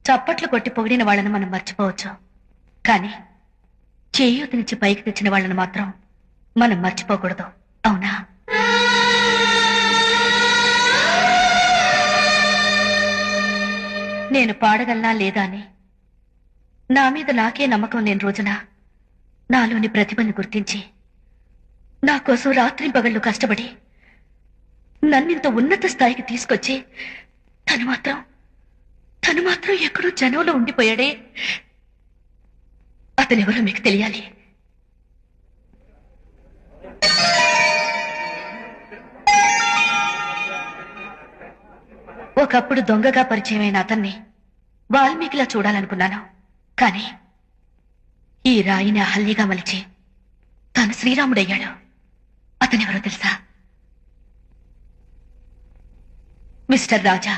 చప్పట్లు కొట్టి పొగిడిన వాళ్ళని మనం మర్చిపోవచ్చు, కానీ చేయూతనిచ్చి పైకి తెచ్చిన వాళ్ళని మాత్రం మనం మర్చిపోకూడదు. అవునా? నేను పాడగలనా లేదా అని నా మీద నాకే నమ్మకం లేని రోజున నాలోని ప్రతిభను గుర్తించి నా కోసం రాత్రి పగళ్ళు కష్టపడి నన్నింత ఉన్నత స్థాయికి తీసుకొచ్చి తను మాత్రం ఎక్కడో జనంలో ఉండిపోయాడే. అతనెవరో మీకు తెలియాలి. ఒకప్పుడు దొంగగా పరిచయమైన అతన్ని వాల్మీకిలా చూడాలనుకున్నాను, కానీ ఈ రాయిని అహల్యగా మలిచి తాను శ్రీరాముడయ్యాడు. అతనెవరో తెలుసా? మిస్టర్ రాజా.